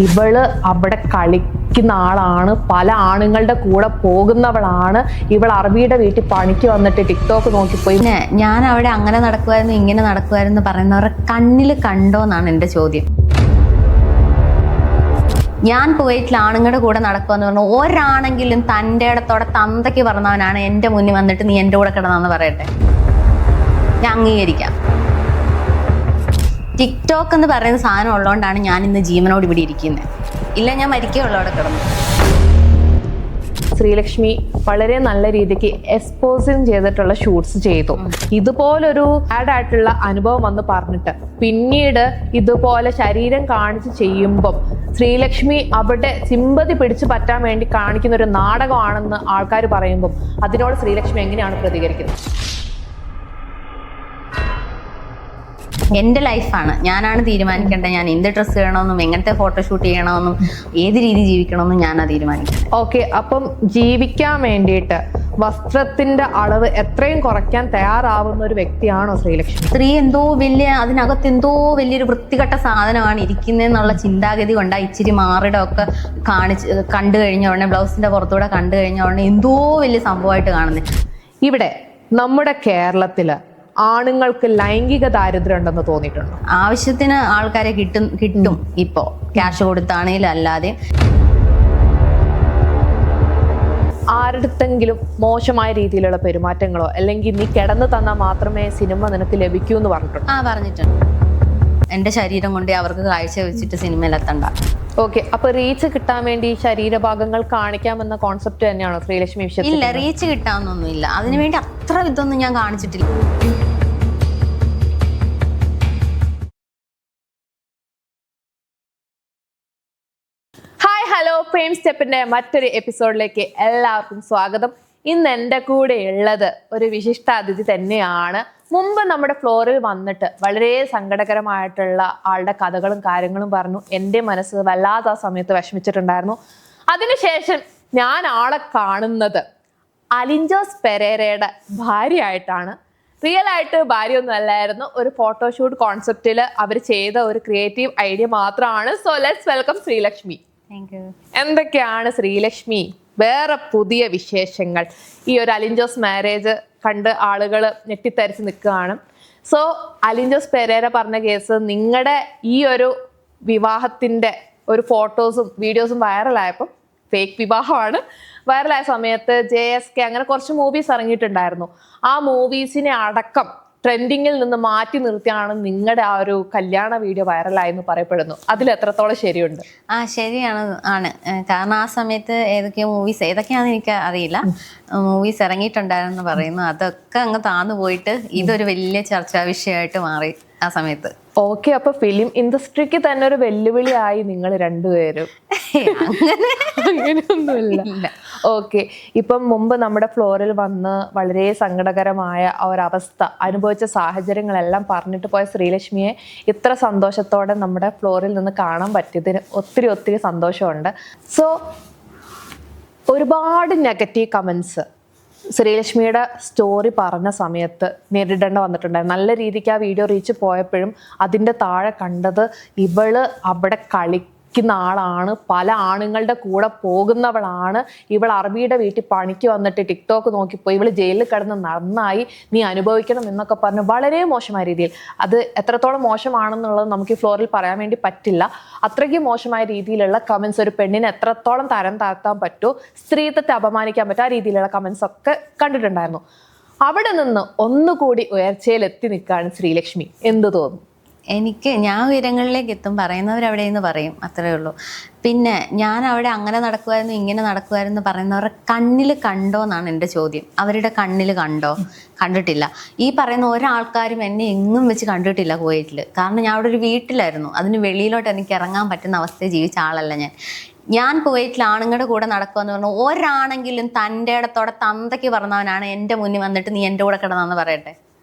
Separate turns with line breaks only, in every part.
ഇവള് അവിടെ കളിക്കുന്ന ആളാണ്, പല ആണുങ്ങളുടെ കൂടെ പോകുന്നവളാണ്, ഇവൾ അറബിയുടെ വീട്ടിൽ പണിക്ക് വന്നിട്ട് ടിക്ടോക്ക് നോക്കിപ്പോയി.
പിന്നെ ഞാൻ അവിടെ അങ്ങനെ നടക്കുമായിരുന്നു ഇങ്ങനെ നടക്കുമായിരുന്നു പറയുന്നവരുടെ കണ്ണിൽ കണ്ടോ എന്നാണ് എൻ്റെ ചോദ്യം. ഞാൻ കുവൈറ്റിൽ ആണുങ്ങളുടെ കൂടെ നടക്കുമെന്ന് പറഞ്ഞു ഒരാണെങ്കിലും തൻ്റെ ഇടത്തോടെ തന്തയ്ക്ക് പറഞ്ഞവനാണ് എൻ്റെ മുന്നിൽ വന്നിട്ട് നീ എൻ്റെ കൂടെ കിടന്നാന്ന് പറയട്ടെ, ഞാൻ അംഗീകരിക്കാം. ടിക്ടോക്ക് എന്ന് പറയുന്ന സാധനം ഉള്ളതുകൊണ്ടാണ് ഞാൻ ഇന്ന് ജീവനോട് ഇവിടെ ഇരിക്കുന്നത്. ഇല്ല ഞാൻ മരിക്കുകയുള്ളൂ അവിടെ കിടന്നു.
ശ്രീലക്ഷ്മി വളരെ നല്ല രീതിക്ക് എക്സ്പോസിങ് ചെയ്തിട്ടുള്ള ഷൂട്ട്സ് ചെയ്തു. ഇതുപോലൊരു ബാഡ് ആയിട്ടുള്ള അനുഭവം വന്ന് പറഞ്ഞിട്ട് പിന്നീട് ഇതുപോലെ ശരീരം കാണിച്ച് ചെയ്യുമ്പം ശ്രീലക്ഷ്മി അവിടെ സിമ്പതി പിടിച്ചു പറ്റാൻ വേണ്ടി കാണിക്കുന്ന ഒരു നാടകമാണെന്ന് ആൾക്കാർ പറയുമ്പം അതിനോട് ശ്രീലക്ഷ്മി എങ്ങനെയാണ് പ്രതികരിക്കുന്നത്?
എൻ്റെ ലൈഫാണ്, ഞാനാണ് തീരുമാനിക്കേണ്ടത്. ഞാൻ എന്ത് ഡ്രസ്സ് ചെയ്യണമെന്നും എങ്ങനത്തെ ഫോട്ടോഷൂട്ട് ചെയ്യണമെന്നും ഏത് രീതി ജീവിക്കണമെന്നും ഞാനാണ് തീരുമാനിക്കുന്നത്.
ഓക്കെ, അപ്പം ജീവിക്കാൻ വേണ്ടിയിട്ട് വസ്ത്രത്തിന്റെ അളവ് എത്രയും കുറയ്ക്കാൻ തയ്യാറാവുന്ന ഒരു വ്യക്തിയാണോ ശ്രീലക്ഷ്മി?
സ്ത്രീ എന്തോ അതിനകത്ത് എന്തോ വലിയൊരു വൃത്തികെട്ട സാധനമാണ് ഇരിക്കുന്നതെന്നുള്ള ചിന്താഗതി കൊണ്ട് ഇച്ചിരി മാറിടമൊക്കെ കണ്ടു കഴിഞ്ഞ ഉടനെ, ബ്ലൗസിന്റെ പുറത്തൂടെ കണ്ടു കഴിഞ്ഞ ഉടനെ എന്തോ വലിയ സംഭവമായിട്ട് കാണുന്നത്.
ഇവിടെ നമ്മുടെ കേരളത്തില് ആണുങ്ങൾക്ക് ലൈംഗിക ദാരിദ്ര്യം ഉണ്ടെന്ന് തോന്നിയിട്ടുണ്ടോ?
ആവശ്യത്തിന് ആൾക്കാരെ കിട്ടും ഇപ്പോ, ക്യാഷ് കൊടുത്താണെങ്കിലും അല്ലാതെ.
ആരുടെങ്കിലും മോശമായ രീതിയിലുള്ള പെരുമാറ്റങ്ങളോ അല്ലെങ്കിൽ നീ കിടന്നു തന്നാൽ മാത്രമേ സിനിമ നിനക്ക് ലഭിക്കൂ എന്ന് പറഞ്ഞിട്ടുണ്ടോ?
പറഞ്ഞിട്ടുണ്ട്. എന്റെ ശരീരം കൊണ്ട് അവർക്ക് കാഴ്ച വെച്ചിട്ട് സിനിമയിലെത്തണ്ട.
ഓക്കെ, അപ്പൊ റീച്ച് കിട്ടാൻ വേണ്ടി ശരീരഭാഗങ്ങൾ കാണിക്കാമെന്ന കോൺസെപ്റ്റ് തന്നെയാണോ ശ്രീലക്ഷ്മി വിശ്വസിക്കുന്നത്?
ഇല്ല, റീച്ച് കിട്ടാമെന്നൊന്നുമില്ല. അതിനുവേണ്ടി അത്ര ഇതൊന്നും ഞാൻ കാണിച്ചിട്ടില്ല.
ഹലോ, പ്രേം സ്റ്റെപ്പിന്റെ മറ്റൊരു എപ്പിസോഡിലേക്ക് എല്ലാവർക്കും സ്വാഗതം. ഇന്ന് എൻ്റെ കൂടെ ഉള്ളത് ഒരു വിശിഷ്ട അതിഥി തന്നെയാണ്. മുമ്പ് നമ്മുടെ ഫ്ലോറിൽ വന്നിട്ട് വളരെ സങ്കടകരമായിട്ടുള്ള ആളുടെ കഥകളും കാര്യങ്ങളും പറഞ്ഞു. എൻ്റെ മനസ്സ് വല്ലാതെ ആ സമയത്ത് വിഷമിച്ചിട്ടുണ്ടായിരുന്നു. അതിനുശേഷം ഞാൻ ആളെ കാണുന്നത് അലിൻജോസ് പെരേരയുടെ ഭാര്യയായിട്ടാണ്. റിയൽ ആയിട്ട് ഭാര്യയൊന്നും അല്ലായിരുന്നു, ഒരു ഫോട്ടോഷൂട്ട് കോൺസെപ്റ്റിൽ അവർ ചെയ്ത ഒരു ക്രിയേറ്റീവ് ഐഡിയ മാത്രമാണ്. So let's welcome Sreelakshmi. എന്തൊക്കെയാണ് ശ്രീലക്ഷ്മി വേറെ പുതിയ വിശേഷങ്ങൾ? ഈ ഒരു അലിൻജോസ് മാരേജ് കണ്ട് ആളുകൾ ഞെട്ടിത്തരിച്ച് നിൽക്കുകയാണ്. സോ അലിൻജോസ് പെരേര പറഞ്ഞ കേസ്, നിങ്ങളുടെ ഈ ഒരു വിവാഹത്തിന്റെ ഒരു ഫോട്ടോസും വീഡിയോസും വൈറലായപ്പോൾ, ഫേക്ക് വിവാഹമാണ്, വൈറലായ സമയത്ത് JSK അങ്ങനെ കുറച്ച് മൂവീസ് ഇറങ്ങിയിട്ടുണ്ടായിരുന്നു. ആ മൂവീസിനെ അടക്കം ട്രെൻഡിങ്ങിൽ നിന്ന് മാറ്റി നിർത്തിയാണ് നിങ്ങളുടെ ആ ഒരു കല്യാണ വീഡിയോ വൈറലായി എന്ന് പറയപ്പെടുന്നു. അതിൽ എത്രത്തോളം ശരിയുണ്ട്?
ശരിയാണ്. കാരണം ആ സമയത്ത് ഏതൊക്കെയാണെന്ന് എനിക്ക് അറിയില്ല, മൂവീസ് ഇറങ്ങിയിട്ടുണ്ടായിരുന്നു പറയുന്നു. അതൊക്കെ അങ്ങ് താന്നു പോയിട്ട് ഇതൊരു വലിയ ചർച്ചാ വിഷയമായിട്ട് മാറി ആ സമയത്ത്.
ഓക്കെ, അപ്പൊ ഫിലിം ഇൻഡസ്ട്രിക്ക് തന്നെ ഒരു വെല്ലുവിളിയായി നിങ്ങൾ രണ്ടുപേരും? അങ്ങനെയൊന്നുമില്ല. ഓക്കെ, ഇപ്പം മുമ്പ് നമ്മുടെ ഫ്ലോറിൽ വന്ന് വളരെ സങ്കടകരമായ ഒരവസ്ഥ അനുഭവിച്ച സാഹചര്യങ്ങളെല്ലാം പറഞ്ഞിട്ട് പോയ ശ്രീലക്ഷ്മിയെ ഇത്ര സന്തോഷത്തോടെ നമ്മുടെ ഫ്ലോറിൽ നിന്ന് കാണാൻ പറ്റിയതിന് ഒത്തിരി സന്തോഷമുണ്ട്. സോ ഒരുപാട് നെഗറ്റീവ് കമൻസ് ശ്രീലക്ഷ്മിയുടെ സ്റ്റോറി പറഞ്ഞ സമയത്ത് നേരിടേണ്ട വന്നിട്ടുണ്ടായിരുന്നു. നല്ല രീതിക്ക് ആ വീഡിയോ റീച്ച് പോയപ്പോഴും അതിൻ്റെ താഴെ കണ്ടത് ഇവള് അവിടെ കളിക്കുന്ന ആളാണ്, പല ആണുങ്ങളുടെ കൂടെ പോകുന്നവളാണ്, ഇവൾ അറബിയുടെ വീട്ടിൽ പണിക്ക് വന്നിട്ട് ടിക്ടോക്ക് നോക്കിപ്പോയി, ഇവള് ജയിലിൽ കിടന്ന് നന്നായി, നീ അനുഭവിക്കണം എന്നൊക്കെ പറഞ്ഞ് വളരെ മോശമായ രീതിയിൽ. അത് എത്രത്തോളം മോശമാണെന്നുള്ളത് നമുക്ക് ഈ ഫ്ലോറിൽ പറയാൻ വേണ്ടി പറ്റില്ല. അത്രയ്ക്ക് മോശമായ രീതിയിലുള്ള കമൻസ്, ഒരു പെണ്ണിനെ എത്രത്തോളം തരം താഴ്ത്താൻ പറ്റുമോ, സ്ത്രീത്വത്തെ അപമാനിക്കാൻ പറ്റും, ആ രീതിയിലുള്ള കമൻസ് ഒക്കെ കണ്ടിട്ടുണ്ടായിരുന്നു. അവിടെ നിന്ന് ഒന്നുകൂടി ഉയർച്ചയിൽ എത്തി നിൽക്കുകയാണ് ശ്രീലക്ഷ്മി. എന്ത് തോന്നുന്നു?
ഞാൻ ഉയരങ്ങളിലേക്ക് എത്തും, പറയുന്നവരവിടെയെന്ന് പറയും, അത്രേ ഉള്ളൂ. പിന്നെ ഞാൻ അവിടെ അങ്ങനെ നടക്കുമായിരുന്നു ഇങ്ങനെ നടക്കുമായിരുന്നു പറയുന്നവരുടെ കണ്ണിൽ കണ്ടോ എന്നാണ് എൻ്റെ ചോദ്യം. അവരുടെ കണ്ണിൽ കണ്ടിട്ടില്ല. ഈ പറയുന്ന ഒരാൾക്കാരും എന്നെ എങ്ങും വെച്ച് കണ്ടിട്ടില്ല കുവൈറ്റിൽ. കാരണം ഞാൻ അവിടെ ഒരു വീട്ടിലായിരുന്നു, അതിന് വെളിയിലോട്ട് എനിക്ക് ഇറങ്ങാൻ പറ്റുന്ന അവസ്ഥയിൽ ജീവിച്ച ആളല്ല ഞാൻ കുവൈറ്റിൽ ആണുങ്ങളുടെ കൂടെ നടക്കുമെന്ന് പറഞ്ഞു ഒരാണെങ്കിലും തൻ്റെ ഇടത്തോടെ തന്തയ്ക്ക് പറഞ്ഞവനാണ് എൻ്റെ മുന്നിൽ വന്നിട്ട് നീ എൻ്റെ കൂടെ കിടന്നാന്ന് പറയട്ടെ,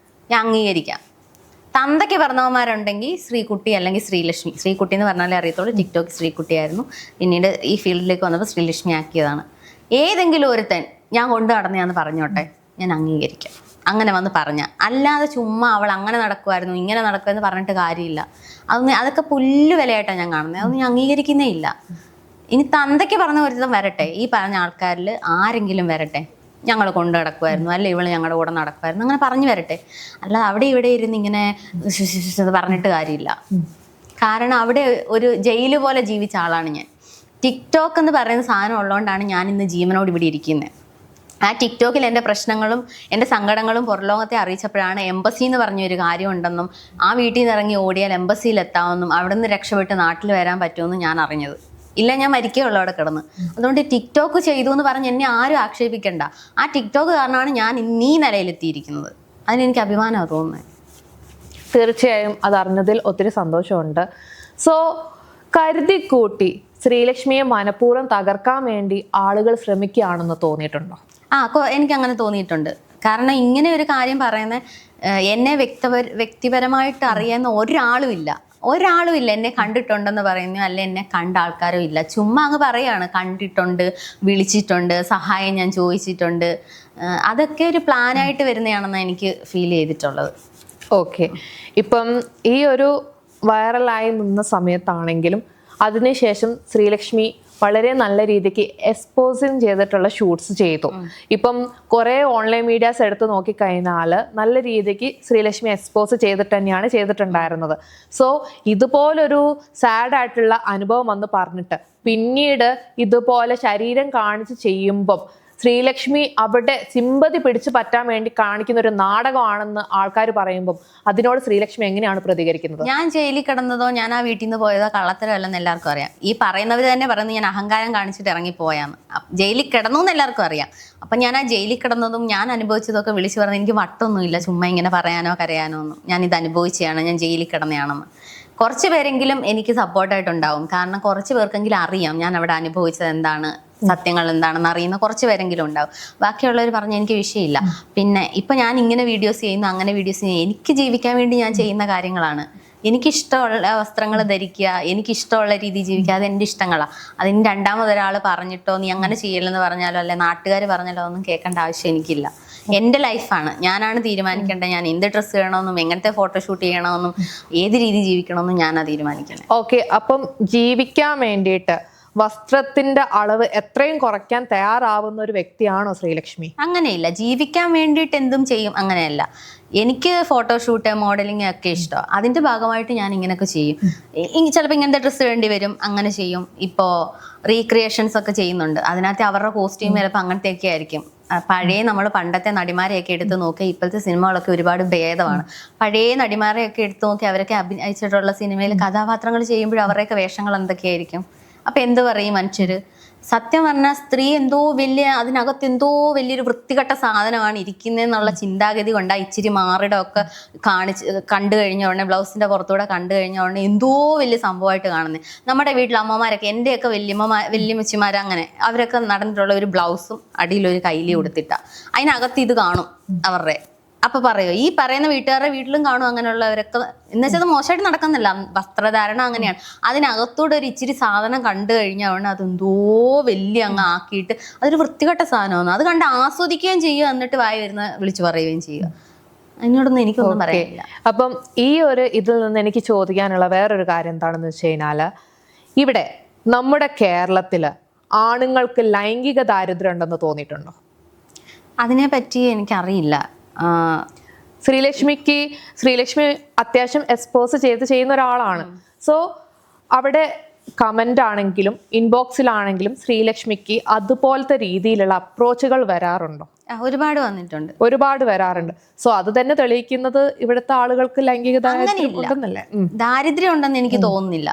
ഞാൻ അംഗീകരിക്കാം. തന്തയ്ക്ക് പറഞ്ഞവന്മാരുണ്ടെങ്കിൽ ശ്രീകുട്ടി അല്ലെങ്കിൽ ശ്രീലക്ഷ്മി. ശ്രീകുട്ടി എന്ന് പറഞ്ഞാലേ അറിയത്തുള്ളൂ. ടിക്ടോക്ക് ശ്രീകുട്ടിയായിരുന്നു, പിന്നീട് ഈ ഫീൽഡിലേക്ക് വന്നപ്പോൾ ശ്രീലക്ഷ്മി ആക്കിയതാണ്. ഏതെങ്കിലും ഒരുത്തൻ ഞാൻ കൊണ്ടു നടന്നയാന്ന് പറഞ്ഞോട്ടെ, ഞാൻ അംഗീകരിക്കാം. അങ്ങനെ വന്ന് പറഞ്ഞ, അല്ലാതെ ചുമ്മാ അവൾ അങ്ങനെ നടക്കുമായിരുന്നു ഇങ്ങനെ നടക്കുമെന്ന് പറഞ്ഞിട്ട് കാര്യമില്ല. അതൊക്കെ പുല്ല് വിലയായിട്ടാണ് ഞാൻ കാണുന്നത്. അതൊന്നും ഞാൻ അംഗീകരിക്കുന്നേ ഇല്ല. ഇനി തന്തയ്ക്ക് പറഞ്ഞ ഒരുത്തം വരട്ടെ, ഈ പറഞ്ഞ ആൾക്കാരിൽ ആരെങ്കിലും വരട്ടെ, ഞങ്ങൾ കൊണ്ട് നടക്കുമായിരുന്നു അല്ലെ ഇവള് ഞങ്ങളുടെ കൂടെ നടക്കുമായിരുന്നു, അങ്ങനെ പറഞ്ഞു വരട്ടെ. അല്ലാതെ അവിടെ ഇവിടെ ഇരുന്ന് ഇങ്ങനെ പറഞ്ഞിട്ട് കാര്യമില്ല. കാരണം അവിടെ ഒരു ജയില് പോലെ ജീവിച്ച ആളാണ് ഞാൻ. ടിക്ടോക്ക് എന്ന് പറയുന്ന സാധനം ഉള്ളതുകൊണ്ടാണ് ഞാൻ ഇന്ന് ജീവനോട് ഇവിടെ ഇരിക്കുന്നത്. ആ ടിക്ടോക്കിൽ എൻ്റെ പ്രശ്നങ്ങളും എൻ്റെ സങ്കടങ്ങളും പുറലോകത്തെ അറിയിച്ചപ്പോഴാണ് എംബസി എന്ന് പറഞ്ഞൊരു കാര്യം ഉണ്ടെന്നും ആ വീട്ടിൽ നിന്ന് ഇറങ്ങി ഓടിയാൽ എംബസിയിൽ എത്താമെന്നും അവിടെ നിന്ന് രക്ഷപ്പെട്ട് നാട്ടിൽ വരാൻ പറ്റുമെന്നും ഞാൻ അറിഞ്ഞത്. ഇല്ല, ഞാൻ മരിക്കുകയുള്ളൂ അവിടെ കിടന്ന്. അതുകൊണ്ട് ടിക്ടോക്ക് ചെയ്തു എന്ന് പറഞ്ഞ് എന്നെ ആരും ആക്ഷേപിക്കണ്ട. ആ ടിക്ടോക്ക് കാരണമാണ് ഞാൻ ഇന്നീ നിലയിലെത്തിയിരിക്കുന്നത്. അതിനെനിക്ക് അഭിമാനമാണ് തോന്നുന്നത്.
തീർച്ചയായും അത് അറിഞ്ഞതിൽ ഒത്തിരി സന്തോഷമുണ്ട്. സോ കരുതിക്കൂട്ടി ശ്രീലക്ഷ്മിയെ മനഃപൂർവ്വം തകർക്കാൻ വേണ്ടി ആളുകൾ ശ്രമിക്കുകയാണെന്ന് തോന്നിയിട്ടുണ്ടോ?
എനിക്ക് അങ്ങനെ തോന്നിയിട്ടുണ്ട്. കാരണം ഇങ്ങനെ ഒരു കാര്യം പറയുന്ന എന്നെ വ്യക്തിപരമായിട്ട് അറിയാവുന്ന ഒരാളും ഇല്ല. എന്നെ കണ്ടിട്ടുണ്ടെന്ന് പറയുന്നു, അല്ല എന്നെ കണ്ട ആൾക്കാരും ഇല്ല. ചുമ്മാ അങ്ങ് പറയാണ് കണ്ടിട്ടുണ്ട്, വിളിച്ചിട്ടുണ്ട്, സഹായം ഞാൻ ചോദിച്ചിട്ടുണ്ട്. അതൊക്കെ ഒരു പ്ലാനായിട്ട് വരുന്നതാണെന്ന് എനിക്ക് ഫീൽ ചെയ്തിട്ടുള്ളത്.
ഓക്കെ, ഇപ്പം ഈ ഒരു വൈറലായി നിന്ന സമയത്താണെങ്കിലും അതിനുശേഷം ശ്രീലക്ഷ്മി വളരെ നല്ല രീതിക്ക് എക്സ്പോസിങ് ചെയ്തിട്ടുള്ള ഷൂട്ട്സ് ചെയ്തു. ഇപ്പം കുറേ ഓൺലൈൻ മീഡിയാസ് എടുത്ത് നോക്കിക്കഴിഞ്ഞാൽ നല്ല രീതിക്ക് ശ്രീലക്ഷ്മി എക്സ്പോസ് ചെയ്തിട്ട് തന്നെയാണ് ചെയ്തിട്ടുണ്ടായിരുന്നത്. സോ ഇതുപോലൊരു സാഡ് ആയിട്ടുള്ള അനുഭവം വന്ന് പറഞ്ഞിട്ട് പിന്നീട് ഇതുപോലെ ശരീരം കാണിച്ച് ചെയ്യുമ്പം ശ്രീലക്ഷ്മി അവിടെ സിമ്പതി പിടിച്ചു പറ്റാൻ വേണ്ടി കാണിക്കുന്ന ഒരു നാടകമാണെന്ന് ആൾക്കാർ പറയുമ്പോൾ അതിനോട് ശ്രീലക്ഷ്മി എങ്ങനെയാണ് പ്രതികരിക്കുന്നത്?
ഞാൻ ജയിലിൽ കിടന്നതോ ഞാൻ ആ വീട്ടിൽ നിന്ന് പോയതോ കള്ളത്തരമല്ലെന്ന് എല്ലാവർക്കും അറിയാം. ഈ പറയുന്നവർ തന്നെ പറയുന്നത് ഞാൻ അഹങ്കാരം കാണിച്ചിട്ട് ഇറങ്ങിപ്പോയാന്ന്. ജയിലിൽ കിടന്നു എന്ന് എല്ലാവർക്കും അറിയാം. അപ്പം ഞാൻ ആ ജയിലിൽ കിടന്നതും ഞാൻ അനുഭവിച്ചതൊക്കെ വിളിച്ചു പറഞ്ഞത് എനിക്ക് വട്ടൊന്നുമില്ല, ചുമ്മാ ഇങ്ങനെ പറയാനോ കരയാനോ ഒന്നും. ഞാൻ ഇത് അനുഭവിച്ചതാണ്, ഞാൻ ജയിലിൽ കിടന്നതാണെന്ന്. കുറച്ച് പേരെങ്കിലും എനിക്ക് സപ്പോർട്ടായിട്ടുണ്ടാവും. കാരണം കുറച്ച് പേർക്കെങ്കിലും അറിയാം ഞാൻ അവിടെ അനുഭവിച്ചത് എന്താണ്, സത്യങ്ങൾ എന്താണെന്ന് അറിയുന്ന കുറച്ച് പേരെങ്കിലും ഉണ്ടാവും. ബാക്കിയുള്ളവർ പറഞ്ഞ എനിക്ക് വിഷയമില്ല. പിന്നെ ഇപ്പം ഞാൻ ഇങ്ങനെ വീഡിയോസ് ചെയ്യുന്നു, അങ്ങനെ വീഡിയോസ് ചെയ്യുന്നു, എനിക്ക് ജീവിക്കാൻ വേണ്ടി ഞാൻ ചെയ്യുന്ന കാര്യങ്ങളാണ്. എനിക്കിഷ്ടമുള്ള വസ്ത്രങ്ങൾ ധരിക്കുക, എനിക്കിഷ്ടമുള്ള രീതിയിൽ ജീവിക്കുക, അത് എൻ്റെ ഇഷ്ടങ്ങളാണ്. അതിന് രണ്ടാമതൊരാൾ പറഞ്ഞിട്ടോ നീ അങ്ങനെ ചെയ്യലെന്ന് പറഞ്ഞാലോ അല്ലെ നാട്ടുകാർ പറഞ്ഞാലോ ഒന്നും കേൾക്കേണ്ട ആവശ്യം എനിക്കില്ല. എൻ്റെ ലൈഫാണ്, ഞാനാണ് തീരുമാനിക്കേണ്ടത്. ഞാൻ എന്ത് ഡ്രസ്സ് ചെയ്യണമെന്നും എങ്ങനത്തെ ഫോട്ടോഷൂട്ട് ചെയ്യണമെന്നും ഏത് രീതി ജീവിക്കണമെന്നും ഞാനാണ് തീരുമാനിക്കുന്നത്.
ഓക്കെ, അപ്പം ജീവിക്കാൻ വേണ്ടിയിട്ട് വസ്ത്രത്തിന്റെ അളവ് എത്രയും കുറയ്ക്കാൻ തയ്യാറാവുന്ന ഒരു വ്യക്തിയാണോ ശ്രീലക്ഷ്മി?
അങ്ങനെയില്ല, ജീവിക്കാൻ വേണ്ടിയിട്ട് എന്തും ചെയ്യും അങ്ങനെയല്ല. എനിക്ക് ഫോട്ടോഷൂട്ട് മോഡലിംഗ് ഒക്കെ ഇഷ്ടമാണ്. അതിൻ്റെ ഭാഗമായിട്ട് ഞാൻ ഇങ്ങനെയൊക്കെ ചെയ്യും. ചിലപ്പോൾ ഇങ്ങനത്തെ ഡ്രസ്സ് വേണ്ടി വരും, അങ്ങനെ ചെയ്യും. ഇപ്പോൾ റീക്രിയേഷൻസ് ഒക്കെ ചെയ്യുന്നുണ്ട്, അതിനകത്ത് അവരുടെ കോസ്റ്റ്യൂം ചിലപ്പോൾ അങ്ങനത്തെയൊക്കെ ആയിരിക്കും. നമ്മൾ പണ്ടത്തെ നടിമാരെയൊക്കെ എടുത്ത് നോക്കി ഇപ്പോഴത്തെ സിനിമകളൊക്കെ ഒരുപാട് ഭേദമാണ്. പഴയ നടിമാരെയൊക്കെ എടുത്ത് നോക്കി അവരൊക്കെ അഭിനയിച്ചിട്ടുള്ള സിനിമയിൽ കഥാപാത്രങ്ങൾ ചെയ്യുമ്പോൾ അവരുടെയൊക്കെ വേഷങ്ങൾ എന്തൊക്കെയായിരിക്കും? അപ്പം എന്ത് പറയും മനുഷ്യർ? സത്യം പറഞ്ഞാൽ സ്ത്രീ എന്തോ അതിനകത്ത് എന്തോ വലിയൊരു വൃത്തികെട്ട സാധനമാണ് ഇരിക്കുന്നതെന്നുള്ള ചിന്താഗതി കൊണ്ടാണ് ഇച്ചിരി മാറിടമൊക്കെ കണ്ടു കഴിഞ്ഞ ഉടനെ, ബ്ലൗസിൻ്റെ പുറത്തൂടെ കണ്ടു കഴിഞ്ഞ ഉടനെ എന്തോ വലിയ സംഭവമായിട്ട് കാണുന്നത്. നമ്മുടെ വീട്ടിൽ അമ്മമാരൊക്കെ, എൻ്റെയൊക്കെ വല്യമ്മച്ചിമാർ അങ്ങനെ അവരൊക്കെ നടന്നിട്ടുള്ള ഒരു ബ്ലൗസും അടിയിലൊരു കൈലി കൊടുത്തിട്ടാണ്, അതിനകത്ത് ഇത് കാണും അവരുടെ. അപ്പൊ പറയോ ഈ പറയുന്ന വീട്ടുകാരുടെ വീട്ടിലും കാണും അങ്ങനെയുള്ളവരൊക്കെ. എന്നുവെച്ചാൽ മോശമായിട്ട് നടക്കുന്നില്ല, വസ്ത്രധാരണം അങ്ങനെയാണ്. അതിനകത്തൂടെ ഒരു ഇച്ചിരി സാധനം കണ്ടു കഴിഞ്ഞാൽ അതെന്തോ വലിയ അങ്ങ് ആക്കിയിട്ട് അതൊരു വൃത്തികെട്ട സാധനമാണ്. അത് കണ്ട് ആസ്വദിക്കുകയും ചെയ്യുക, എന്നിട്ട് വായി വരുന്ന വിളിച്ചു പറയുകയും ചെയ്യുക. അതിനോടൊന്നും എനിക്കൊന്നും പറയാനില്ല.
അപ്പം ഈ ഒരു ഇതിൽ നിന്ന് എനിക്ക് ചോദിക്കാനുള്ള വേറൊരു കാര്യം എന്താണെന്ന് വെച്ച് കഴിഞ്ഞാല്, ഇവിടെ നമ്മുടെ കേരളത്തില് ആണുങ്ങൾക്ക് ലൈംഗിക ദാരിദ്ര്യം ഉണ്ടെന്ന് തോന്നിയിട്ടുണ്ടോ?
അതിനെപ്പറ്റി എനിക്കറിയില്ല.
ശ്രീലക്ഷ്മി അത്യാവശ്യം എക്സ്പോസ് ചെയ്യുന്ന ഒരാളാണ്. സോ അവിടെ കമന്റ് ആണെങ്കിലും ഇൻബോക്സിലാണെങ്കിലും ശ്രീലക്ഷ്മിക്ക് അതുപോലത്തെ രീതിയിലുള്ള അപ്രോച്ചുകൾ വരാറുണ്ടോ? ഒരുപാട് വരാറുണ്ട്. സോ അത് തന്നെ തെളിയിക്കുന്നത് ഇവിടുത്തെ ആളുകൾക്ക് ലൈംഗിക
ദാരിദ്ര്യം ഉണ്ടെന്ന് എനിക്ക് തോന്നുന്നില്ല.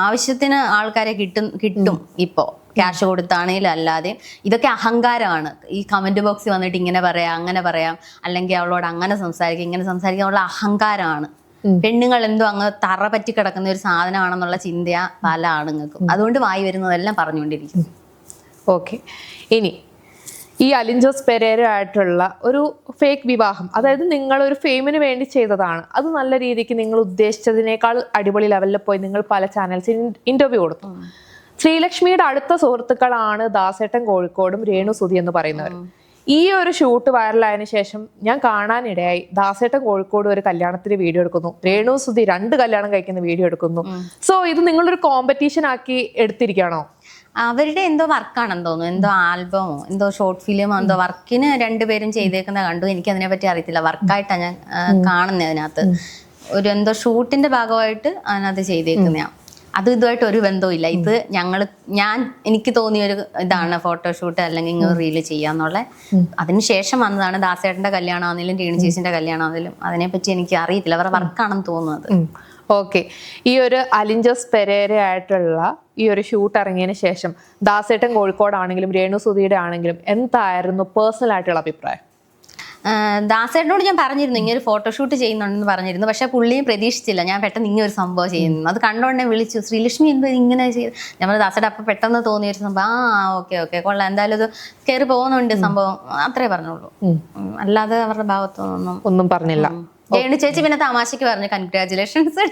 ആവശ്യത്തിന് ആൾക്കാരെ കിട്ടും. ഇപ്പോ ക്യാഷ് കൊടുത്താണെങ്കിലും അല്ലാതെ ഇതൊക്കെ അഹങ്കാരമാണ്. ഈ കമന്റ് ബോക്സിൽ വന്നിട്ട് ഇങ്ങനെ പറയാം അങ്ങനെ പറയാം, അല്ലെങ്കിൽ അവളോട് അങ്ങനെ സംസാരിക്കാം ഇങ്ങനെ സംസാരിക്കാം ഉള്ള അഹങ്കാരമാണ്. പെണ്ണുങ്ങൾ എന്തോ അങ്ങ് തറ പറ്റി കിടക്കുന്ന ഒരു സാധനമാണെന്നുള്ള ചിന്തയാ പല ആണുങ്ങൾക്കും. അതുകൊണ്ട് വായി വരുന്നതെല്ലാം പറഞ്ഞുകൊണ്ടിരിക്കും.
ഓക്കെ, ഇനി ഈ അലിൻ ജോസ് പെരേരയായിട്ടുള്ള ഒരു ഫേക്ക് വിവാഹം, അതായത് നിങ്ങൾ ഒരു ഫെയിമിന് വേണ്ടി ചെയ്തതാണ്. അത് നല്ല രീതിക്ക് നിങ്ങൾ ഉദ്ദേശിച്ചതിനേക്കാൾ അടിപൊളി ലെവലിൽ പോയി നിങ്ങൾ പല ചാനൽസിൽ ഇന്റർവ്യൂ കൊടുത്തു. ശ്രീലക്ഷ്മിയുടെ അടുത്ത സുഹൃത്തുക്കളാണ് ദാസേട്ടൻ കോഴിക്കോടും രേണു സുധി എന്ന് പറയുന്നവർ. ഈ ഒരു ഷൂട്ട് വൈറലായതിനു ശേഷം ഞാൻ കാണാനിടയായി ദാസേട്ടൻ കോഴിക്കോട് ഒരു കല്യാണത്തിന് വീഡിയോ എടുക്കുന്നു, രേണു സുധി 2 കല്യാണം കഴിക്കുന്ന വീഡിയോ എടുക്കുന്നു. സോ ഇത് നിങ്ങളൊരു കോമ്പറ്റീഷൻ ആക്കി എടുത്തിരിക്കുകയാണോ?
അവരുടെ എന്തോ വർക്കാണെന്ന് തോന്നുന്നു, എന്തോ ആൽബമോ എന്തോ ഷോർട്ട് ഫിലിമോ എന്തോ വർക്കിന് രണ്ടുപേരും ചെയ്തേക്കുന്ന കണ്ടു. എനിക്ക് അതിനെ പറ്റി അറിയത്തില്ല. വർക്കായിട്ടാണ് ഞാൻ കാണുന്നത്. അതിനകത്ത് ഒരു എന്തോ ഷൂട്ടിന്റെ ഭാഗമായിട്ട് അതിനകത്ത് ചെയ്തേക്കുന്നതാണ്. അത് ഇതുമായിട്ട് ഒരു ബന്ധവും ഇല്ല. ഇത് എനിക്ക് തോന്നിയൊരു ഇതാണ് ഫോട്ടോഷൂട്ട് അല്ലെങ്കിൽ ഇങ്ങനെ റീല് ചെയ്യാന്നുള്ള. അതിനുശേഷം വന്നതാണ് ദാസേട്ടന്റെ കല്യാണം ആണെങ്കിലും രേണു ചേച്ചിന്റെ കല്യാണം ആണെങ്കിലും അതിനെപ്പറ്റി എനിക്ക് അറിയത്തില്ല. അവരുടെ വർക്കാണെന്ന് തോന്നുന്നത്.
ഓക്കെ, ഈ ഒരു അലിൻ ജോസ് പെരേര ആയിട്ടുള്ള ഈ ഒരു ഷൂട്ട് ഇറങ്ങിയതിന് ശേഷം ദാസേട്ടൻ കോഴിക്കോടാണെങ്കിലും രേണു സുധിയുടെ ആണെങ്കിലും എന്തായിരുന്നു പേഴ്സണൽ ആയിട്ടുള്ള അഭിപ്രായം?
ദാസേട്ടനോട് ഞാൻ പറഞ്ഞിരുന്നു ഇങ്ങനെ ഒരു ഫോട്ടോഷൂട്ട് ചെയ്യുന്നുണ്ടെന്ന് പറഞ്ഞിരുന്നു. പക്ഷെ പുള്ളിയും പ്രതീക്ഷിച്ചില്ല ഞാൻ പെട്ടെന്ന് ഇങ്ങനെ ഒരു സംഭവം ചെയ്യുന്നു. അത് കണ്ടോണ്ടേ വിളിച്ചു, ശ്രീലക്ഷ്മി എന്തോ ഇങ്ങനെ ചെയ്ത്. നമ്മൾ ദാസേട്ടൻ അപ്പം പെട്ടെന്ന് തോന്നിയൊരു സംഭവം, ഓക്കെ കൊള്ളാം, എന്തായാലും ഇത് കയറി പോകുന്നുണ്ട് സംഭവം, അത്രേ പറഞ്ഞുള്ളൂ. അല്ലാതെ അവരുടെ ഭാഗത്തൊന്നും
ഒന്നും പറഞ്ഞില്ല.
രേണു ചേച്ചി പിന്നെ തമാശക്ക് പറഞ്ഞു കൺഗ്രാചുലേഷൻസ്,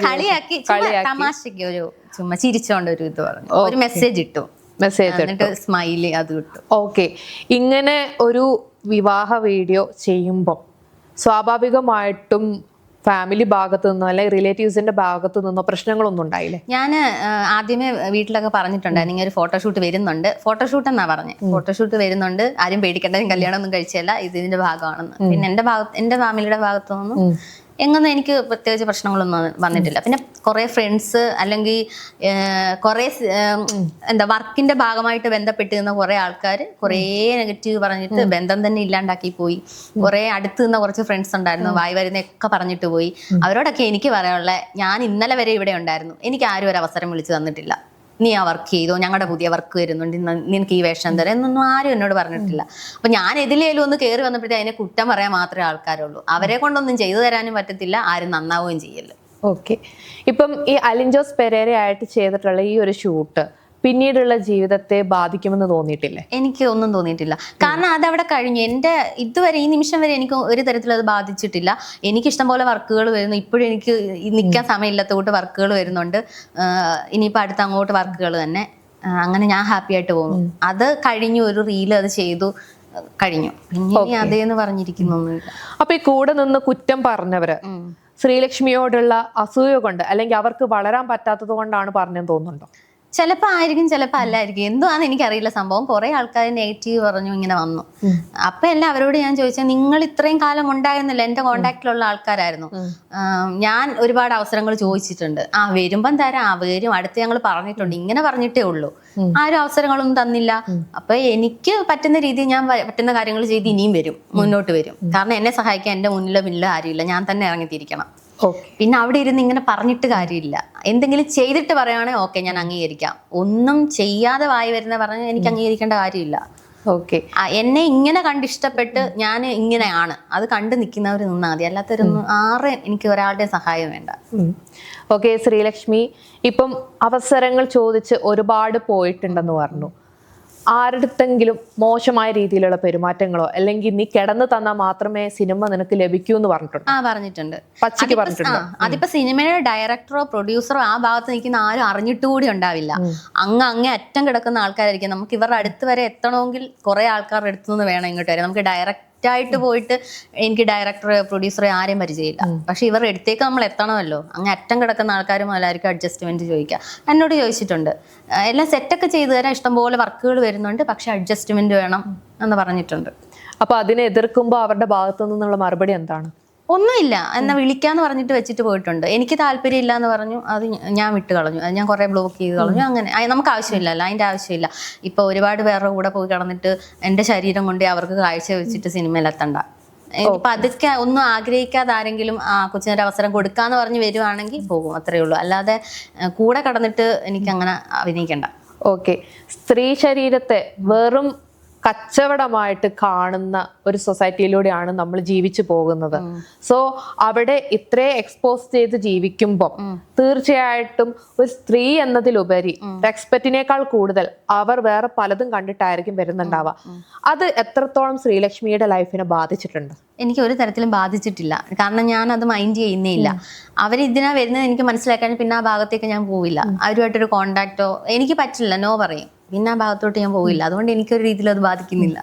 കളിയാക്കി തമാശക്ക് ഒരു ചുമ്മാ ചിരിച്ചോണ്ട് ഒരു ഇത് പറഞ്ഞു, ഒരു മെസ്സേജ് ഇട്ടു, എന്നിട്ട് സ്മൈലി അത് ഇട്ടു.
ഓക്കെ, ഇങ്ങനെ ഒരു വിവാഹ വീഡിയോ ചെയ്യുമ്പോൾ സ്വാഭാവികമായിട്ടും ഫാമിലി ഭാഗത്തു നിന്നോ അല്ലെങ്കിൽ റിലേറ്റീവ്സിന്റെ ഭാഗത്തു നിന്നോ പ്രശ്നങ്ങളൊന്നും ഉണ്ടായില്ലേ?
ഞാൻ ആദ്യമേ വീട്ടിലൊക്കെ പറഞ്ഞിട്ടുണ്ടായിരുന്നു ഇങ്ങനെ ഒരു ഫോട്ടോഷൂട്ട് വരുന്നുണ്ട്. ഫോട്ടോഷൂട്ട് എന്നാ പറഞ്ഞത്, ഫോട്ടോഷൂട്ട് വരുന്നുണ്ട്, ആരും പേടിക്കേണ്ട, കല്യാണം ഒന്നും കഴിച്ചല്ല, ഇതിന്റെ ഭാഗമാണെന്ന്. പിന്നെ എന്റെ ഫാമിലിയുടെ ഭാഗത്തു നിന്നും എങ്ങൊന്നും എനിക്ക് പ്രത്യേകിച്ച് പ്രശ്നങ്ങളൊന്നും വന്നിട്ടില്ല. പിന്നെ കുറേ ഫ്രണ്ട്സ് അല്ലെങ്കിൽ കുറേ വർക്കിന്റെ ഭാഗമായിട്ട് ബന്ധപ്പെട്ട് നിന്ന കുറേ ആൾക്കാർ കുറേ നെഗറ്റീവ് പറഞ്ഞിട്ട് ബന്ധം തന്നെ ഇല്ലാണ്ടാക്കി പോയി. കുറേ അടുത്ത് നിന്ന കുറച്ച് ഫ്രണ്ട്സ് ഉണ്ടായിരുന്നു, വായി വരുന്നൊക്കെ പറഞ്ഞിട്ട് പോയി. അവരോടൊക്കെ എനിക്ക് പറയാനുള്ള, ഞാൻ ഇന്നലെ വരെ ഇവിടെ ഉണ്ടായിരുന്നു, എനിക്ക് ആരും ഒരു അവസരം വിളിച്ചു തന്നിട്ടില്ല. നീ ആ വർക്ക് ചെയ്തോ, ഞങ്ങളുടെ പുതിയ വർക്ക് വരുന്നുണ്ട്, നിനക്ക് ഈ വേഷം തരാം എന്നൊന്നും ആരും എന്നോട് പറഞ്ഞിട്ടില്ല. അപ്പൊ ഞാൻ എതിലേലും ഒന്ന് കയറി വന്നപ്പോഴത്തേ അതിനെ കുറ്റം പറയാൻ മാത്രമേ ആൾക്കാരുള്ളൂ. അവരെ കൊണ്ടൊന്നും ചെയ്തു തരാനും പറ്റത്തില്ല, ആരും നന്നാവുകയും ചെയ്യല്ല.
ഓക്കെ, ഇപ്പം ഈ അലിൻ ജോസ് പെരേര ആയിട്ട് ചെയ്തിട്ടുള്ള ഈ ഒരു ഷൂട്ട് പിന്നീടുള്ള ജീവിതത്തെ ബാധിക്കുമെന്ന് തോന്നിയിട്ടില്ലേ?
എനിക്ക് ഒന്നും തോന്നിയിട്ടില്ല. കാരണം അതവിടെ കഴിഞ്ഞു. എൻ്റെ ഇതുവരെ ഈ നിമിഷം വരെ എനിക്ക് ഒരു തരത്തിലും അത് ബാധിച്ചിട്ടില്ല. എനിക്കിഷ്ടം പോലെ വർക്കുകൾ വരുന്നു. ഇപ്പോഴും എനിക്ക് നിൽക്കാൻ സമയമില്ലാത്ത കൂട്ട് വർക്കുകൾ വരുന്നുണ്ട്. ഇനിയിപ്പോൾ അടുത്ത അങ്ങോട്ട് വർക്കുകൾ തന്നെ. അങ്ങനെ ഞാൻ ഹാപ്പി ആയിട്ട് പോകുന്നു. അത് കഴിഞ്ഞു, ഒരു റീല് അത് ചെയ്തു, കഴിഞ്ഞു. പിന്നെ അതേന്ന് പറഞ്ഞിരിക്കുന്നൊന്നുമില്ല.
അപ്പൊ ഈ കൂടെ നിന്ന് കുറ്റം പറഞ്ഞവര് ശ്രീലക്ഷ്മിയോടുള്ള അസൂയ കൊണ്ട് അല്ലെങ്കിൽ അവർക്ക് വളരാൻ പറ്റാത്തത് കൊണ്ടാണ് പറഞ്ഞെന്ന് തോന്നുന്നുണ്ടോ?
ചിലപ്പോൾ ആയിരിക്കും, ചിലപ്പോൾ അല്ലായിരിക്കും. എന്തുവാന്ന് എനിക്കറിയില്ല സംഭവം. കുറെ ആൾക്കാർ നെഗറ്റീവ് പറഞ്ഞു ഇങ്ങനെ വന്നു. അപ്പൊ എല്ലാം അവരോട് ഞാൻ ചോദിച്ചാൽ, നിങ്ങൾ ഇത്രയും കാലം ഉണ്ടായിരുന്നില്ല, എന്റെ കോണ്ടാക്റ്റിലുള്ള ആൾക്കാരായിരുന്നു. ഞാൻ ഒരുപാട് അവസരങ്ങൾ ചോദിച്ചിട്ടുണ്ട്. വരുമ്പം തരാം, വരും, അടുത്ത് ഞങ്ങൾ പറഞ്ഞിട്ടുണ്ട്, ഇങ്ങനെ പറഞ്ഞിട്ടേ ഉള്ളൂ. ആരും അവസരങ്ങളൊന്നും തന്നില്ല. അപ്പൊ എനിക്ക് പറ്റുന്ന രീതിയിൽ ഞാൻ പറ്റുന്ന കാര്യങ്ങൾ ചെയ്ത് ഇനിയും വരും, മുന്നോട്ട് വരും. കാരണം എന്നെ സഹായിക്കാൻ എന്റെ മുന്നിലോ പിന്നിലോ ആരുമില്ല, ഞാൻ തന്നെ ഇറങ്ങിത്തിരിക്കണം. പിന്നെ അവിടെ ഇരുന്ന് ഇങ്ങനെ പറഞ്ഞിട്ട് കാര്യമില്ല. എന്തെങ്കിലും ചെയ്തിട്ട് പറയുകയാണെങ്കിൽ ഓക്കെ, ഞാൻ അംഗീകരിക്കാം. ഒന്നും ചെയ്യാതെ വായി വരുന്ന പറഞ്ഞാൽ എനിക്ക് അംഗീകരിക്കേണ്ട കാര്യമില്ല.
ഓക്കെ,
എന്നെ ഇങ്ങനെ കണ്ടിഷ്ടപ്പെട്ട് ഞാൻ ഇങ്ങനെയാണ്, അത് കണ്ടു നിൽക്കുന്നവർ നിന്നാൽ മതി. അല്ലാത്തവരൊന്നും എനിക്ക് ഒരാളുടെ സഹായം വേണ്ട.
ഓക്കെ, ശ്രീലക്ഷ്മി ഇപ്പം അവസരങ്ങൾ ചോദിച്ച് ഒരുപാട് പോയിട്ടുണ്ടെന്ന് പറഞ്ഞു. ആരുടെത്തെങ്കിലും മോശമായ രീതിയിലുള്ള പെരുമാറ്റങ്ങളോ അല്ലെങ്കിൽ നീ കിടന്നു തന്നാൽ മാത്രമേ സിനിമ നിനക്ക് ലഭിക്കൂ എന്ന് പറഞ്ഞിട്ടുണ്ട്? പച്ചയ്ക്ക് പറഞ്ഞിട്ടുണ്ട്.
അതിപ്പോ സിനിമയുടെ ഡയറക്ടറോ പ്രൊഡ്യൂസറോ ആ ഭാഗത്ത് നിൽക്കുന്ന ആരും അറിഞ്ഞിട്ടുകൂടി ഉണ്ടാവില്ല. അങ്ങേ അറ്റം കിടക്കുന്ന ആൾക്കാരായിരിക്കും. നമുക്ക് ഇവരുടെ അടുത്ത് വരെ എത്തണമെങ്കിൽ കുറെ ആൾക്കാരുടെ അടുത്തു നിന്ന് വേണം ഇങ്ങോട്ട് വരെ. നമുക്ക് ആയിട്ട് പോയിട്ട് എനിക്ക് ഡയറക്ടറെ പ്രൊഡ്യൂസറെ ആരെയും പരിചയമില്ല. പക്ഷെ ഇവരുടെ അടുത്തേക്ക് നമ്മൾ എത്തണമല്ലോ. അങ്ങ് അറ്റം കിടക്കുന്ന ആൾക്കാരും എല്ലാവർക്കും അഡ്ജസ്റ്റ്മെന്റ് ചോദിക്കുക. എന്നോട് ചോദിച്ചിട്ടുണ്ട്. എല്ലാം സെറ്റൊക്കെ ചെയ്തു തരാൻ ഇഷ്ടംപോലെ വർക്കുകൾ വരുന്നുണ്ട്, പക്ഷെ അഡ്ജസ്റ്റ്മെന്റ് വേണം എന്ന് പറഞ്ഞിട്ടുണ്ട്.
അപ്പൊ അതിനെ എതിർക്കുമ്പോൾ അവരുടെ ഭാഗത്തു നിന്നുള്ള മറുപടി എന്താണ്?
ഒന്നുമില്ല, എന്നാ വിളിക്കാന്ന് പറഞ്ഞിട്ട് വെച്ചിട്ട് പോയിട്ടുണ്ട്. എനിക്ക് താല്പര്യമില്ല എന്ന് പറഞ്ഞു, അത് ഞാൻ വിട്ട് കളഞ്ഞു. അത് ഞാൻ കുറെ ബ്ലോക്ക് ചെയ്ത് കളഞ്ഞു. അങ്ങനെ നമുക്ക് ആവശ്യമില്ലല്ലോ, അതിന്റെ ആവശ്യമില്ല. ഇപ്പൊ ഒരുപാട് പേരുടെ കൂടെ പോയി കിടന്നിട്ട് എന്റെ ശരീരം കൊണ്ട് അവർക്ക് കാഴ്ച വെച്ചിട്ട് സിനിമയിൽ എത്തണ്ട. ഇപ്പൊ അതൊക്കെ ഒന്നും ആഗ്രഹിക്കാതെ ആരെങ്കിലും കൊച്ചിനൊരു അവസരം കൊടുക്കാന്ന് പറഞ്ഞ് വരുവാണെങ്കിൽ പോകും, അത്രേ ഉള്ളൂ. അല്ലാതെ കൂടെ കടന്നിട്ട് എനിക്ക് അങ്ങനെ അഭിനയിക്കണ്ട.
ഓക്കെ, സ്ത്രീ ശരീരത്തെ വെറും കച്ചവടമായിട്ട് കാണുന്ന ഒരു സൊസൈറ്റിയിലൂടെയാണ് നമ്മൾ ജീവിച്ചു പോകുന്നത്. സോ അവിടെ ഇത്രയും എക്സ്പോസ് ചെയ്ത് ജീവിക്കുമ്പോൾ തീർച്ചയായിട്ടും ഒരു സ്ത്രീ എന്നതിലുപരി റെസ്പെക്റ്റിനേക്കാൾ കൂടുതൽ അവർ വേറെ പലതും കണ്ടിട്ടായിരിക്കും വരുന്നുണ്ടാവുക. അത് എത്രത്തോളം ശ്രീലക്ഷ്മിയുടെ ലൈഫിനെ ബാധിച്ചിട്ടുണ്ട്?
എനിക്ക് ഒരു തരത്തിലും ബാധിച്ചിട്ടില്ല. കാരണം ഞാൻ അത് മൈൻഡ് ചെയ്യുന്നേ ഇല്ല. അവരിതിനാ വരുന്നത് എനിക്ക് മനസ്സിലാക്കാൻ പിന്നെ ആ ഭാഗത്തേക്ക് ഞാൻ പോവില്ല. അവരുമായിട്ടൊരു കോണ്ടാക്റ്റോ എനിക്ക് പറ്റില്ല, നോ പറയും. പിന്നെ ആ ഭാഗത്തോട്ട് ഞാൻ പോവില്ല. അതുകൊണ്ട് എനിക്കൊരു രീതിയിൽ അത് ബാധിക്കുന്നില്ല.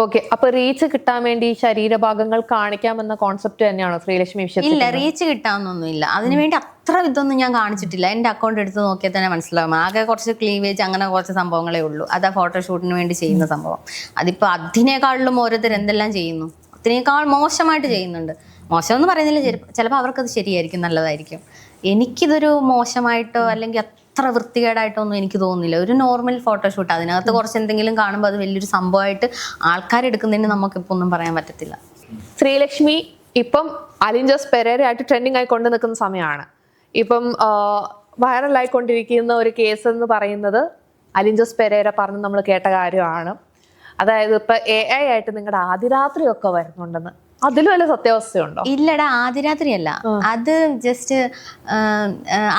ഓക്കെ, അപ്പൊ റീച്ച് കിട്ടാൻ വേണ്ടി ശരീരഭാഗങ്ങൾ കാണിക്കാമെന്ന കോൺസെപ്റ്റ് തന്നെയാണോ ശ്രീലക്ഷ്മി വിഷയത്തിൽ?
ഇല്ല, റീച്ച് കിട്ടാമെന്നൊന്നുമില്ല. അതിനുവേണ്ടി അത്ര ഇതൊന്നും ഞാൻ കാണിച്ചിട്ടില്ല. എൻ്റെ അക്കൗണ്ട് എടുത്ത് നോക്കിയാൽ തന്നെ മനസ്സിലാവും. ആകെ കുറച്ച് ക്ലീവേജ് അങ്ങനെ കുറച്ച് സംഭവങ്ങളേ ഉള്ളൂ. അതാ ഫോട്ടോഷൂട്ടിന് വേണ്ടി ചെയ്യുന്ന സംഭവം. അതിപ്പോൾ അതിനേക്കാളിലും ഓരോരുത്തർ എന്തെല്ലാം ചെയ്യുന്നു, അതിനേക്കാൾ മോശമായിട്ട് ചെയ്യുന്നുണ്ട്. മോശമെന്ന് പറയുന്നില്ല, ചിലപ്പോൾ അവർക്കത് ശരിയായിരിക്കും, നല്ലതായിരിക്കും. എനിക്കിതൊരു മോശമായിട്ടോ അല്ലെങ്കിൽ അത്ര വൃത്തികേടായിട്ടോ ഒന്നും എനിക്ക് തോന്നുന്നില്ല. ഒരു നോർമൽ ഫോട്ടോഷൂട്ട്, അതിനകത്ത് കുറച്ച് എന്തെങ്കിലും കാണുമ്പോൾ അത് വലിയൊരു സംഭവമായിട്ട് ആൾക്കാരെടുക്കുന്നതിന് നമുക്കിപ്പോൾ ഒന്നും പറയാൻ പറ്റത്തില്ല.
ശ്രീലക്ഷ്മി ഇപ്പം അലിൻ ജോസ് പെരേര ആയിട്ട് ട്രെൻഡിങ് ആയിക്കൊണ്ട് നിൽക്കുന്ന സമയമാണ്. ഇപ്പം വൈറലായിക്കൊണ്ടിരിക്കുന്ന ഒരു കേസ് എന്ന് പറയുന്നത് അലിൻ ജോസ് പെരേര പറഞ്ഞ് നമ്മൾ കേട്ട കാര്യമാണ്. അതായത് ഇപ്പൊ AI ആയിട്ട് നിങ്ങളുടെ ആദിരാത്രിയൊക്കെ വരുന്നുണ്ടെന്ന്. അതിലും വല്ല സത്യാവസ്ഥയുണ്ടോ?
ഇല്ലടാ, ആദിരാത്രിയല്ല. അത് ജസ്റ്റ്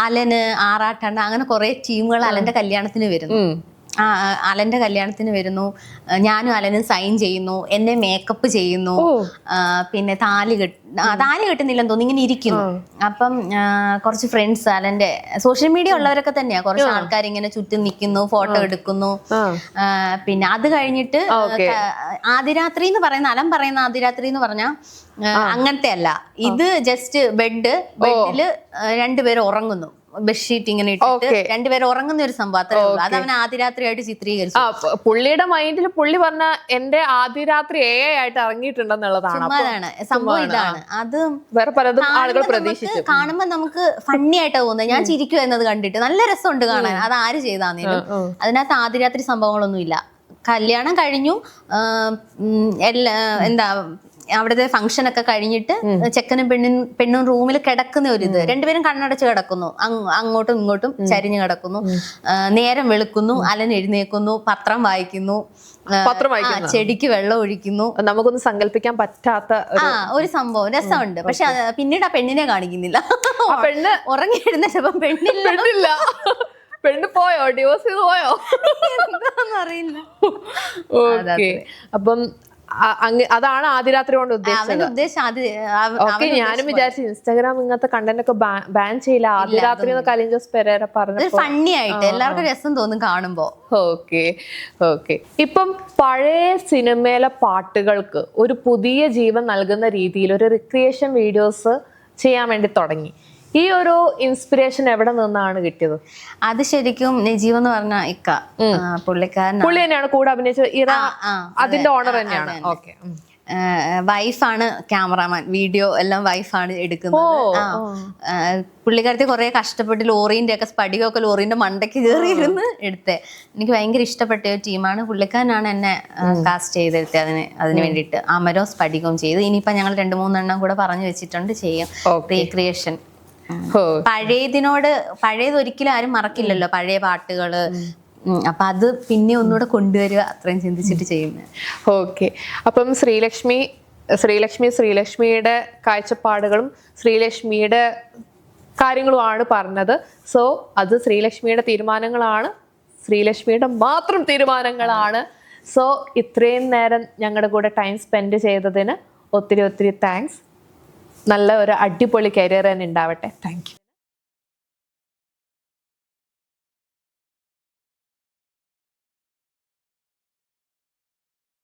അലന്, ആറാട്ടണ്ണ, അങ്ങനെ കുറെ ടീമുകൾ അലന്റെ കല്യാണത്തിന് വരുന്നു. അലന്റെ കല്യാണത്തിന് വരുന്നു. ഞാനും അലനും സൈൻ ചെയ്യുന്നു, എന്നെ മേക്കപ്പ് ചെയ്യുന്നു, പിന്നെ താലി കെട്ടുന്നില്ലെന്ന് തോന്നി, ഇങ്ങനെ ഇരിക്കുന്നു. അപ്പം കുറച്ച് ഫ്രണ്ട്സ്, അലന്റെ സോഷ്യൽ മീഡിയ ഉള്ളവരൊക്കെ തന്നെയാ, കുറച്ച് ആൾക്കാർ ഇങ്ങനെ ചുറ്റും നിൽക്കുന്നു, ഫോട്ടോ എടുക്കുന്നു. പിന്നെ അത് കഴിഞ്ഞിട്ട് ആദിരാത്രി എന്ന് പറയുന്ന, അലൻ പറയുന്ന ആദിരാത്രി എന്ന് പറഞ്ഞാൽ അങ്ങനത്തെ അല്ല. ഇത് ജസ്റ്റ് ബെഡില് രണ്ടുപേരും ഉറങ്ങുന്നു, ബെഡ്ഷീറ്റ് ഇങ്ങനെ ഇട്ടിട്ട് രണ്ടുപേരും ഉറങ്ങുന്ന ഒരു സംഭവം, അത്രേ ഉള്ളൂ. അത് അവൻ ആദിരാത്രിയായിട്ട് ചിത്രീകരിച്ചു.
പുള്ളിയുടെ മൈൻഡിൽ പുള്ളി പറഞ്ഞ എന്റെ ആദിരാത്രി AI ആയിട്ട് ഇറങ്ങിയിട്ടുണ്ടെന്നുള്ളതാണ്.
സംഭവം ഇതാണ്. അത്
വേറെ പലതും ആളുകൾ പ്രതീക്ഷിച്ചു.
കാണുമ്പോ നമുക്ക് ഫണ്ണി ആയിട്ടാ തോന്നുന്നത്. ഞാൻ ചിരിക്കും എന്നത് കണ്ടിട്ട് നല്ല രസമുണ്ട് കാണാൻ. അത് ആര് ചെയ്താന്നേലും അതിനകത്ത് ആദിരാത്രി സംഭവങ്ങളൊന്നും ഇല്ല. കല്യാണം കഴിഞ്ഞു, എന്താ അവിടുത്തെ ഫംഗ്ഷൻ ഒക്കെ കഴിഞ്ഞിട്ട് ചെക്കനും പെണ്ണും റൂമിൽ കിടക്കുന്ന ഒരു ഇത്, രണ്ടുപേരും കണ്ണടച്ച് കിടക്കുന്നു, അങ്ങോട്ടും ഇങ്ങോട്ടും ചരിഞ്ഞു കിടക്കുന്നു. നേരം വെളുക്കുന്നു, അലൻ എഴുന്നേക്കുന്നു, പത്രം വായിക്കുന്നു, ചെടിക്ക് വെള്ളം ഒഴിക്കുന്നു.
നമുക്കൊന്നും സങ്കല്പിക്കാൻ പറ്റാത്ത
ഒരു സംഭവം. രസമുണ്ട്. പക്ഷെ പിന്നീട് ആ പെണ്ണിനെ കാണിക്കുന്നില്ല. പെണ്ണ് ഉറങ്ങി എഴുന്നേറ്റപ്പം പെണ്ണില്ല.
പെണ്ണ് പോയോ, ഡിവോഴ്സ് ചെയ്ത് പോയോ
അറിയില്ല.
ഓക്കെ, അപ്പം അതാണ് ആദിരാത്രി കൊണ്ട് ഉദ്ദേശിച്ചത്. ഞാനും വിചാരിച്ചു ഇൻസ്റ്റാഗ്രാം ഇങ്ങനത്തെ കണ്ടന്റ് ഒക്കെ ബാൻ ചെയ്യില്ല, ആദിരാത്രി എന്നൊക്കെ അലിൻ ജോസ് പെരേര പറഞ്ഞു.
ഫണ്ണി ആയിട്ട് എല്ലാവർക്കും രസം തോന്നും കാണുമ്പോ.
ഓക്കെ. ഇപ്പം പഴയ സിനിമയിലെ പാട്ടുകൾക്ക് ഒരു പുതിയ ജീവൻ നൽകുന്ന രീതിയിൽ ഒരു റിക്രിയേഷൻ വീഡിയോസ് ചെയ്യാൻ വേണ്ടി തുടങ്ങി. ഈ ഒരു ഇൻസ്പിറേഷൻ എവിടെ നിന്നാണ് കിട്ടിയത്?
അത് ശരിക്കും നജീവ് എന്ന് പറഞ്ഞ പുള്ളി
തന്നെയാണ് കൂടെ അഭിനയിച്ചത്. അതിന്റെ ഓണർ തന്നെയാണ്. ഓക്കെ,
വൈഫാണ് ക്യാമറാമാൻ, വീഡിയോ എല്ലാം വൈഫാണ് എടുക്കുന്നത്. പുള്ളിക്കാരത്തി കുറെ കഷ്ടപ്പെട്ട് ലോറിന്റെ ഒക്കെ സ്പടികമൊക്കെ ലോറിന്റെ മണ്ടയ്ക്ക് കയറിയിരുന്ന് എടുത്തേ. എനിക്ക് ഭയങ്കര ഇഷ്ടപ്പെട്ട ഒരു ടീമാണ്. പുള്ളിക്കാരനാണ് എന്നെ കാസ്റ്റ് ചെയ്തെടുത്തത് അതിന് വേണ്ടിയിട്ട്. അമരവും സ്പടികവും ചെയ്ത്. ഇനിയിപ്പോ ഞങ്ങൾ 2-3 കൂടെ പറഞ്ഞു വെച്ചിട്ടുണ്ട്, ചെയ്യും റീക്രിയേഷൻ. പഴയത് ഒരിക്കലും ആരും മറക്കില്ലല്ലോ, പഴയ പാട്ടുകള്. അപ്പൊ അത് പിന്നെ ഒന്നുകൂടെ കൊണ്ടുവരിക, അത്രയും ചിന്തിച്ചിട്ട് ചെയ്യുന്നത്.
ഓക്കെ, അപ്പം ശ്രീലക്ഷ്മിയുടെ കാഴ്ചപ്പാടുകളും ശ്രീലക്ഷ്മിയുടെ കാര്യങ്ങളുമാണ് പറഞ്ഞത്. സോ അത് ശ്രീലക്ഷ്മിയുടെ തീരുമാനങ്ങളാണ്, ശ്രീലക്ഷ്മിയുടെ മാത്രം തീരുമാനങ്ങളാണ്. സോ ഇത്രയും നേരം ഞങ്ങളുടെ കൂടെ ടൈം സ്പെൻഡ് ചെയ്തതിന് ഒത്തിരി താങ്ക്സ്. നല്ല ഒരു അടിപൊളി കരിയർ തന്നെ ഉണ്ടാവട്ടെ. Thank you.